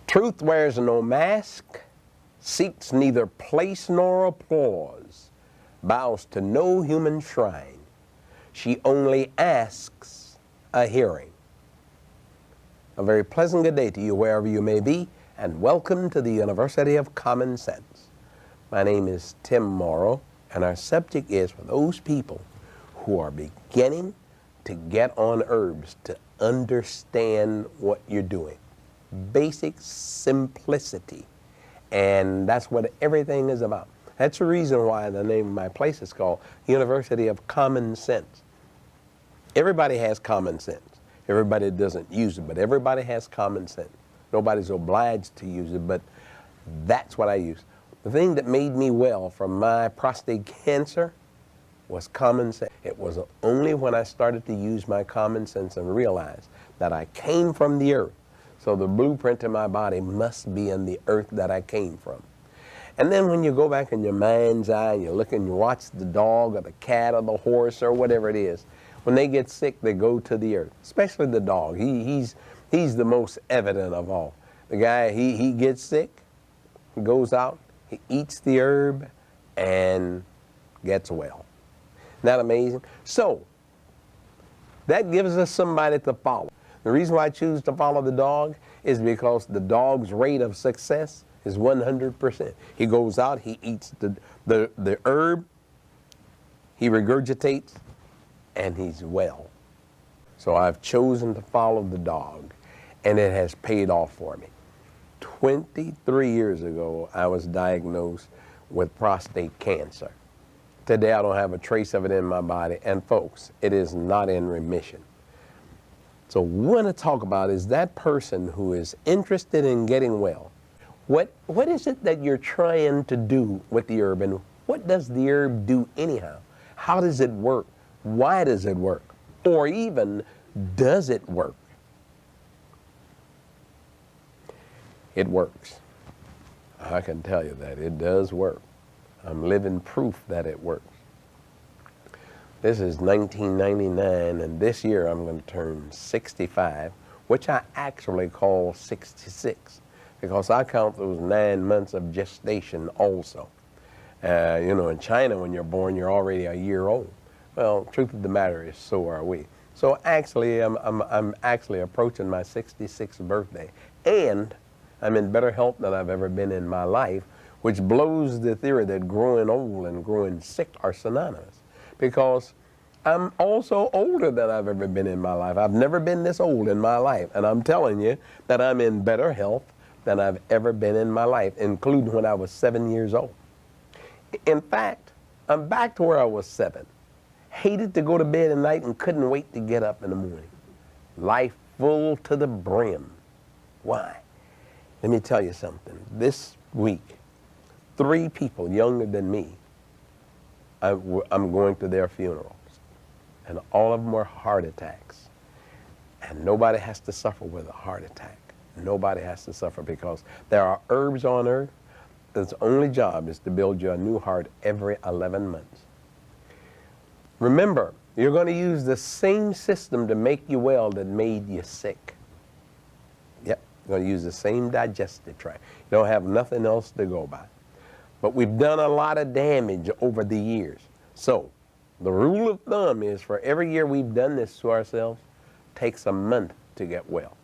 Truth wears no mask, seeks neither place nor applause, bows to no human shrine. She only asks a hearing. A very pleasant good day to you wherever you may be, and welcome to the University of Common Sense. My name is Tim Morrow, and our subject is for those people who are beginning to get on herbs to understand what you're doing. Basic simplicity, and that's what everything is about. That's the reason why the name of my place is called University of Common Sense. Everybody has common sense. Everybody doesn't use it, but everybody has common sense. Nobody's obliged to use it, but that's what I use. The thing that made me well from my prostate cancer was common sense. It was only when I started to use my common sense and realized that I came from the earth. So the blueprint in my body must be in the earth that I came from. And then when you go back in your mind's eye and you look and you watch the dog or the cat or the horse or whatever it is, when they get sick, they go to the earth, especially the dog. He's the most evident of all. The guy, he gets sick, he goes out, he eats the herb, and gets well. Isn't that amazing? So, that gives us somebody to follow. The reason why I choose to follow the dog is because the dog's rate of success is 100%. He goes out, he eats the herb, he regurgitates, and he's well. So I've chosen to follow the dog, and it has paid off for me. 23 years ago, I was diagnosed with prostate cancer. Today, I don't have a trace of it in my body, and folks, it is not in remission. So what I want to talk about is that person who is interested in getting well. What is it that you're trying to do with the herb, and what does the herb do anyhow? How does it work? Why does it work? Or even, does it work? It works. I can tell you that it does work. I'm living proof that it works. This is 1999, and this year I'm going to turn 65, which I actually call 66, because I count those 9 months of gestation also. You know, in China, when you're born, you're already a year old. Well, truth of the matter is, so are we. So actually, I'm actually approaching my 66th birthday, and I'm in better health than I've ever been in my life, which blows the theory that growing old and growing sick are synonymous. Because I'm also older than I've ever been in my life. I've never been this old in my life, and I'm telling you that I'm in better health than I've ever been in my life, including when I was 7 years old. In fact, I'm back to where I was 7. Hated to go to bed at night and couldn't wait to get up in the morning. Life full to the brim. Why? Let me tell you something. This week, 3 people younger than me, I'm going to their funerals. And all of them were heart attacks. And nobody has to suffer with a heart attack. Nobody has to suffer, because there are herbs on earth that's only job is to build you a new heart every 11 months. Remember, you're going to use the same system to make you well that made you sick. Yep, you're going to use the same digestive tract. You don't have nothing else to go by. But we've done a lot of damage over the years. So, the rule of thumb is, for every year we've done this to ourselves, takes a month to get well.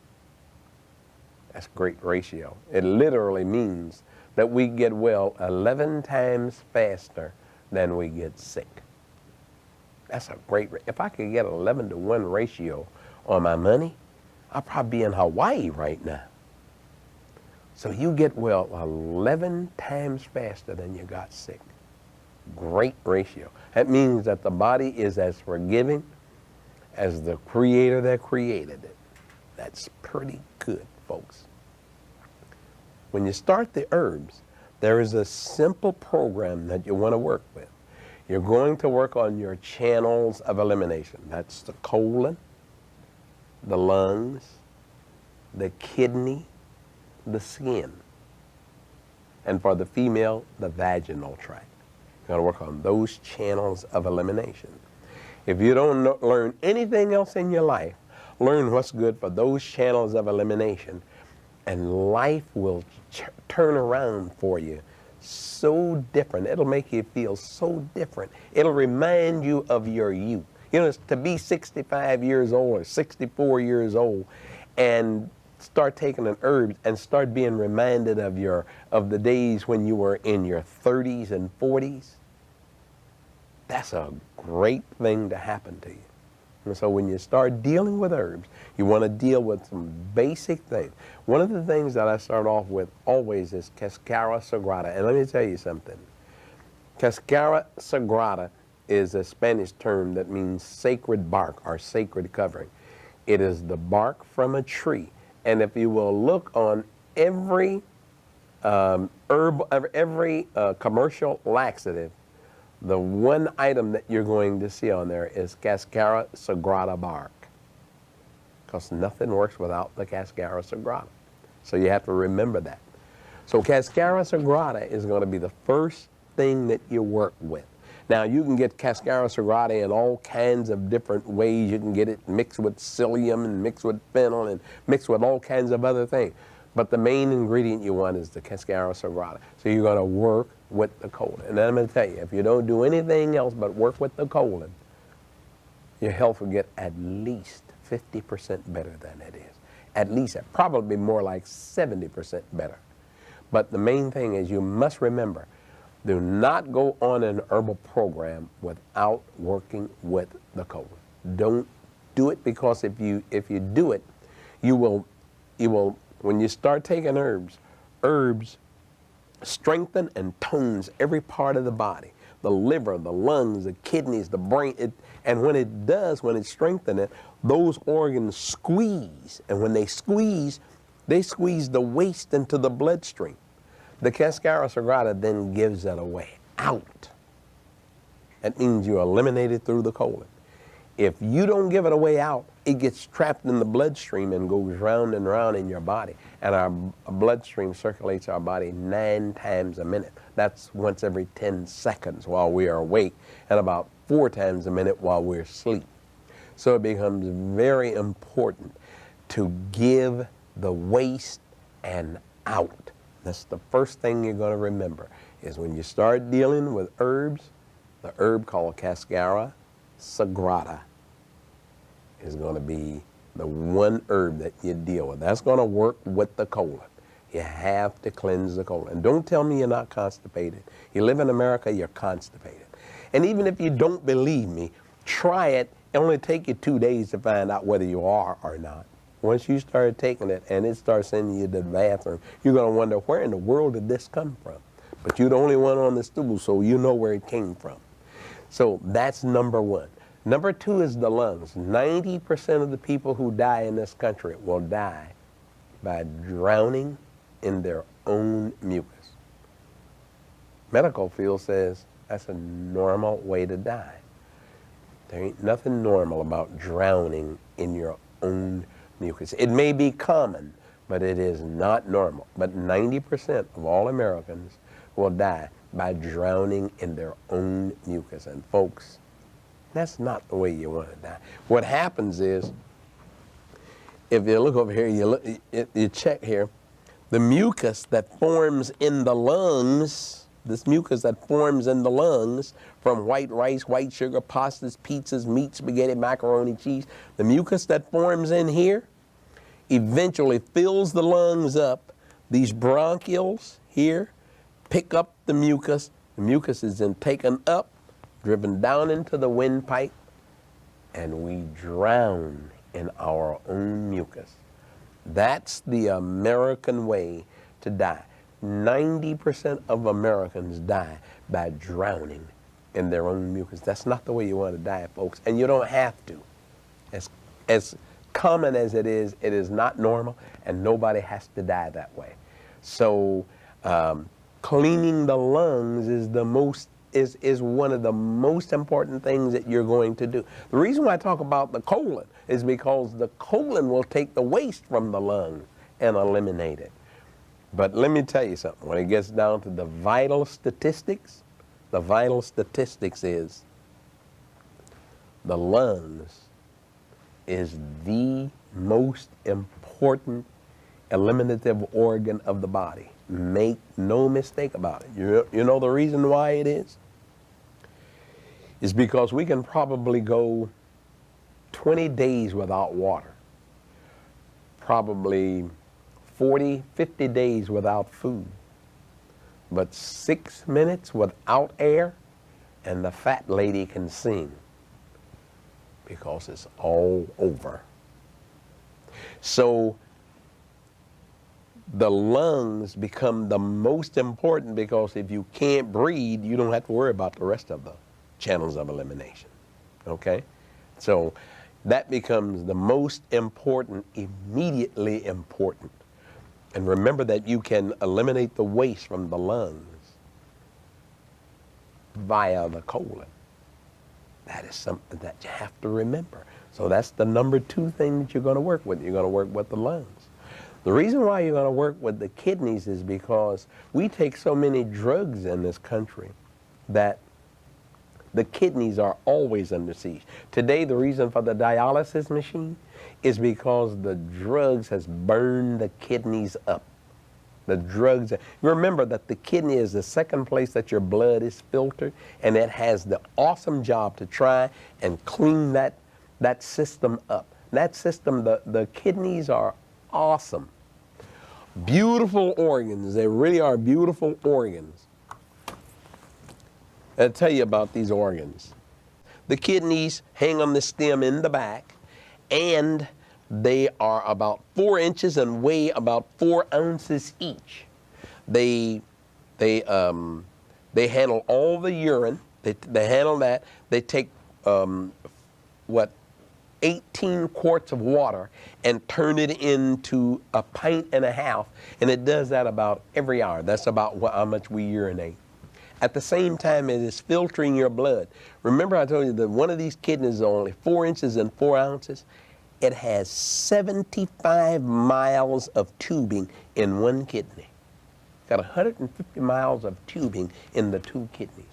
That's a great ratio. It literally means that we get well 11 times faster than we get sick. That's a great, if I could get 11 to 1 ratio on my money, I'd probably be in Hawaii right now. So you get well 11 times faster than you got sick. Great ratio. That means that the body is as forgiving as the creator that created it. That's pretty good, folks. When you start the herbs, there is a simple program that you want to work with. You're going to work on your channels of elimination. That's the colon, the lungs, the kidney, the skin, and for the female, the vaginal tract. You're going to work on those channels of elimination. If you don't learn anything else in your life, learn what's good for those channels of elimination, and life will turn around for you so different. It'll make you feel so different. It'll remind you of your youth. You know, to be 65 years old or 64 years old and start taking an herb and start being reminded of the days when you were in your 30s and 40s. That's a great thing to happen to you. And so when you start dealing with herbs, you want to deal with some basic things. One of the things that I start off with always is Cascara sagrada. And let me tell you something. Cascara sagrada is a Spanish term that means sacred bark or sacred covering. It is the bark from a tree. And if you will look on every commercial laxative, the one item that you're going to see on there is Cascara sagrada bark, because nothing works without the Cascara sagrada. So you have to remember that. So Cascara sagrada is going to be the first thing that you work with. Now, you can get Cascara sagrada in all kinds of different ways. You can get it mixed with psyllium and mixed with fennel and mixed with all kinds of other things. But the main ingredient you want is the Cascara sagrada. So you're going to work with the colon. And then I'm going to tell you, if you don't do anything else but work with the colon, your health will get at least 50% better than it is. At least, probably more like 70% better. But the main thing is you must remember, do not go on an herbal program without working with the colon. Don't do it, because if you do it, you will when you start taking herbs strengthen and tones every part of the body, the liver, the lungs, the kidneys, the brain. And when it does, when it strengthens it, those organs squeeze. And when they squeeze the waste into the bloodstream. The Cascara sagrada then gives that away out. That means you eliminate it through the colon. If you don't give it away out, it gets trapped in the bloodstream and goes round and round in your body. And our bloodstream circulates our body 9 times a minute. That's once every 10 seconds while we are awake, and about 4 times a minute while we're asleep. So it becomes very important to give the waste and out. That's the first thing you're going to remember, is when you start dealing with herbs, the herb called Cascara sagrada is going to be the one herb that you deal with. That's going to work with the colon. You have to cleanse the colon. And don't tell me you're not constipated. You live in America, you're constipated. And even if you don't believe me, try it. It'll only take you 2 days to find out whether you are or not. Once you start taking it and it starts sending you to the bathroom, you're going to wonder, where in the world did this come from? But you're the only one on the stool, so you know where it came from. So that's number one. Number two is the lungs. 90% of the people who die in this country will die by drowning in their own mucus. Medical field says that's a normal way to die. There ain't nothing normal about drowning in your own mucus. It may be common, but it is not normal. But 90% of all Americans will die by drowning in their own mucus. And folks, that's not the way you want to die. What happens is, if you look over here, you check here, the mucus that forms in the lungs, this mucus that forms in the lungs from white rice, white sugar, pastas, pizzas, meat, spaghetti, macaroni, cheese, the mucus that forms in here eventually fills the lungs up. These bronchioles here pick up the mucus. The mucus is then taken up, driven down into the windpipe, and we drown in our own mucus. That's the American way to die. 90% of Americans die by drowning in their own mucus. That's not the way you want to die, folks, and you don't have to. As common as it is not normal, and nobody has to die that way. So cleaning the lungs is one of the most important things that you're going to do. The reason why I talk about the colon is because the colon will take the waste from the lung and eliminate it. But let me tell you something. When it gets down to the vital statistics is the lungs is the most important eliminative organ of the body. Make no mistake about it. You know the reason why it is? It's because we can probably go 20 days without water, probably 40, 50 days without food, but 6 minutes without air, and the fat lady can sing because it's all over. So the lungs become the most important, because if you can't breathe, you don't have to worry about the rest of the channels of elimination. Okay? So that becomes the most important, immediately important. And remember that you can eliminate the waste from the lungs via the colon. That is something that you have to remember. So that's the number 2 thing that you're going to work with. You're going to work with the lungs. The reason why you're going to work with the kidneys is because we take so many drugs in this country that the kidneys are always under siege. Today, the reason for the dialysis machine is because the drugs has burned the kidneys up. The drugs, remember that the kidney is the second place that your blood is filtered, and it has the awesome job to try and clean that system up. That system, the kidneys are awesome. Beautiful organs. They really are beautiful organs. I'll tell you about these organs. The kidneys hang on the stem in the back, and they are about 4 inches and weigh about 4 ounces each. They handle all the urine. They handle that. They take 18 quarts of water and turn it into a pint and a half, and it does that about every hour. That's about how much we urinate. At the same time, it is filtering your blood. Remember I told you that one of these kidneys is only 4 inches and 4 ounces? It has 75 miles of tubing in one kidney. Got 150 miles of tubing in the 2 kidneys.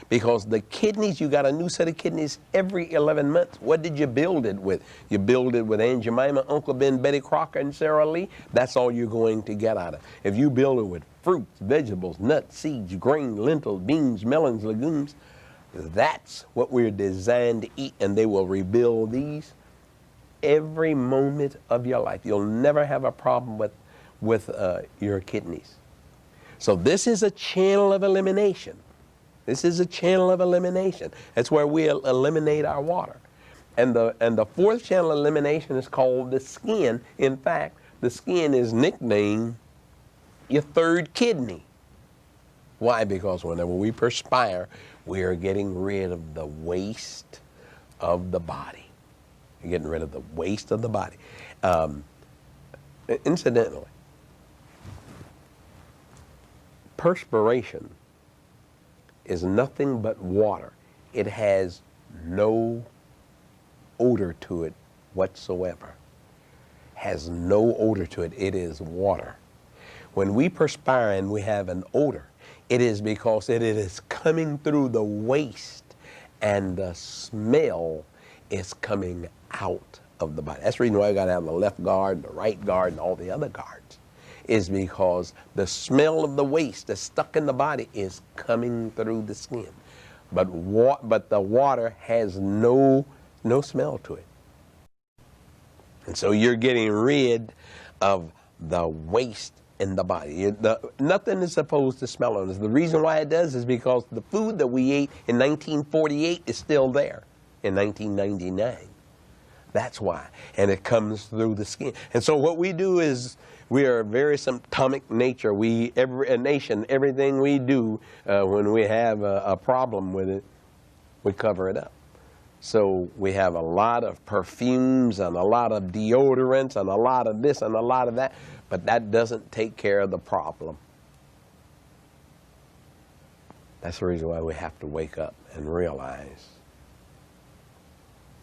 Because the kidneys, you got a new set of kidneys every 11 months. What did you build it with? You build it with Aunt Jemima, Uncle Ben, Betty Crocker, and Sarah Lee. That's all you're going to get out of it. If you build it with fruits, vegetables, nuts, seeds, grain, lentils, beans, melons, legumes, that's what we're designed to eat, and they will rebuild these every moment of your life. You'll never have a problem with your kidneys. So this is a channel of elimination. This is a channel of elimination. That's where we'll eliminate our water. And the 4th channel of elimination is called the skin. In fact, the skin is nicknamed your 3rd kidney. Why? Because whenever we perspire, we are getting rid of the waste of the body. You're getting rid of the waste of the body. Incidentally, perspiration is nothing but water. It has no odor to it whatsoever. Has no odor to it. It is water. When we perspire and we have an odor, it is because it is coming through the waste, and the smell is coming out of the body. That's the reason why you got to have the left guard, the right guard, and all the other guards, is because the smell of the waste that's stuck in the body is coming through the skin. But the water has no smell to it. And so you're getting rid of the waste in the body. Nothing is supposed to smell on us. The reason why it does is because the food that we ate in 1948 is still there in 1999. That's why. And it comes through the skin. And so what we do is, we are a very symptomatic nature. A nation, everything we do, when we have a problem with it, we cover it up. So we have a lot of perfumes and a lot of deodorants and a lot of this and a lot of that, but that doesn't take care of the problem. That's the reason why we have to wake up and realize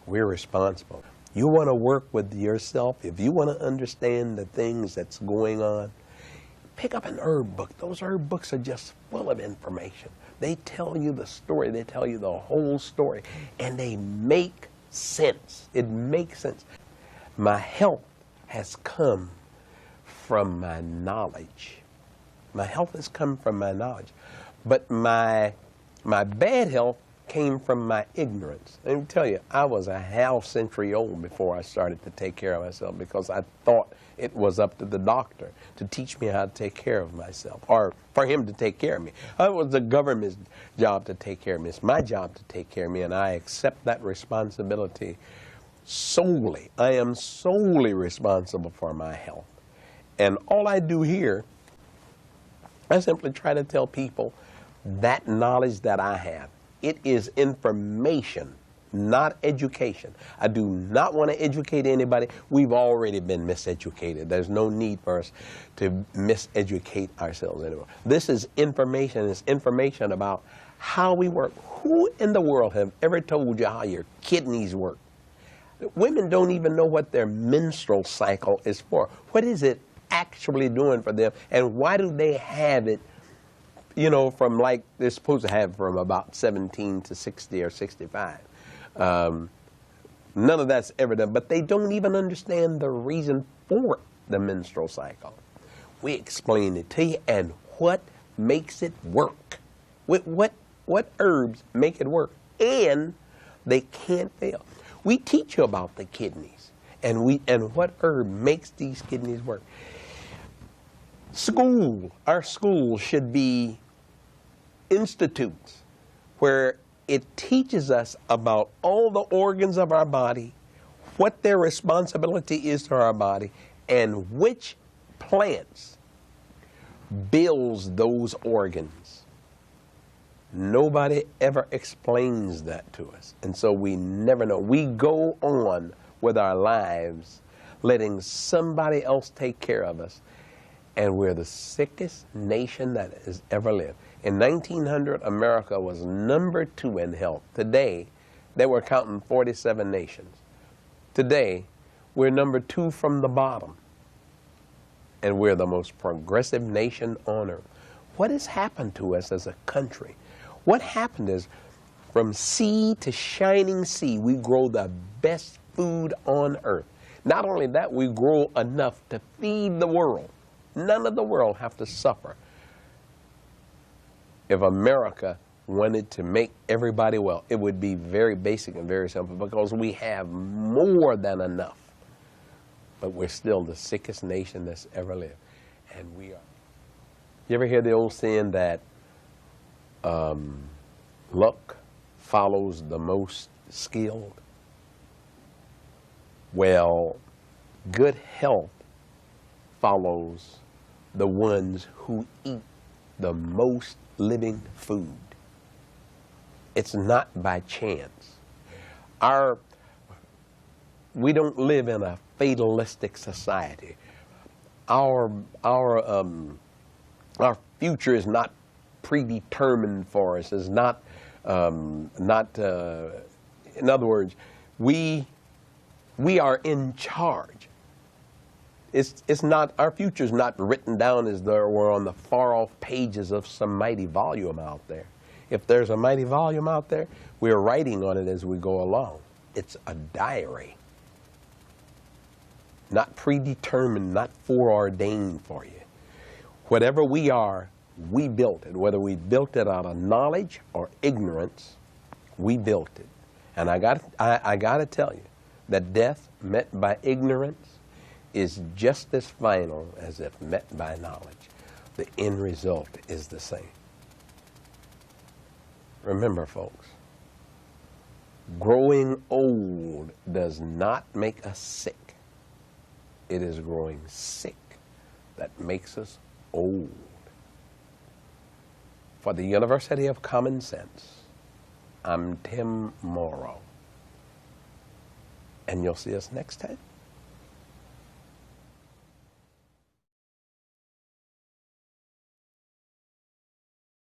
we're responsible. You want to work with yourself, if you want to understand the things that's going on, pick up an herb book. Those herb books are just full of information. They tell you the story. They tell you the whole story. And they make sense. It makes sense. My health has come from my knowledge. My health has come from my knowledge. But my bad health came from my ignorance. Let me tell you, I was a half century old before I started to take care of myself, because I thought it was up to the doctor to teach me how to take care of myself, or for him to take care of me. It was the government's job to take care of me. It's my job to take care of me, and I accept that responsibility solely. I am solely responsible for my health. And all I do here, I simply try to tell people that knowledge that I have. It is information, not education. I do not want to educate anybody. We've already been miseducated. There's no need for us to miseducate ourselves anymore. This is information. It's information about how we work. Who in the world have ever told you how your kidneys work? Women don't even know what their menstrual cycle is for. What is it actually doing for them, and why do they have it, you know, from like they're supposed to have from about 17 to 60 or 65. None of that's ever done, but they don't even understand the reason for the menstrual cycle. We explain it to you, and what makes it work. What herbs make it work, and they can't fail. We teach you about the kidneys, and what herb makes these kidneys work. Our school should be institutes where it teaches us about all the organs of our body, what their responsibility is to our body, and which plants builds those organs. Nobody ever explains that to us, and so we never know. We go on with our lives letting somebody else take care of us, and we're the sickest nation that has ever lived. In 1900, America was number 2 in health. Today, they were counting 47 nations. Today, we're number 2 from the bottom, and we're the most progressive nation on earth. What has happened to us as a country? What happened is, from sea to shining sea, we grow the best food on earth. Not only that, we grow enough to feed the world. None of the world have to suffer. If America wanted to make everybody well, it would be very basic and very simple, because we have more than enough. But we're still the sickest nation that's ever lived. And we are. You ever hear the old saying that luck follows the most skilled? Well, good health follows the ones who eat the most living food. It's not by chance. We don't live in a fatalistic society. Our future is not predetermined for us. Is not in other words, we are in charge. It's not, our future's not written down as though we're on the far off pages of some mighty volume out there. If there's a mighty volume out there, we're writing on it as we go along. It's a diary. Not predetermined, not foreordained for you. Whatever we are, we built it. Whether we built it out of knowledge or ignorance, we built it. And I got to tell you that death met by ignorance is just as final as if met by knowledge. The end result is the same. Remember, folks, growing old does not make us sick. It is growing sick that makes us old. For the University of Common Sense, I'm Tim Morrow. And you'll see us next time.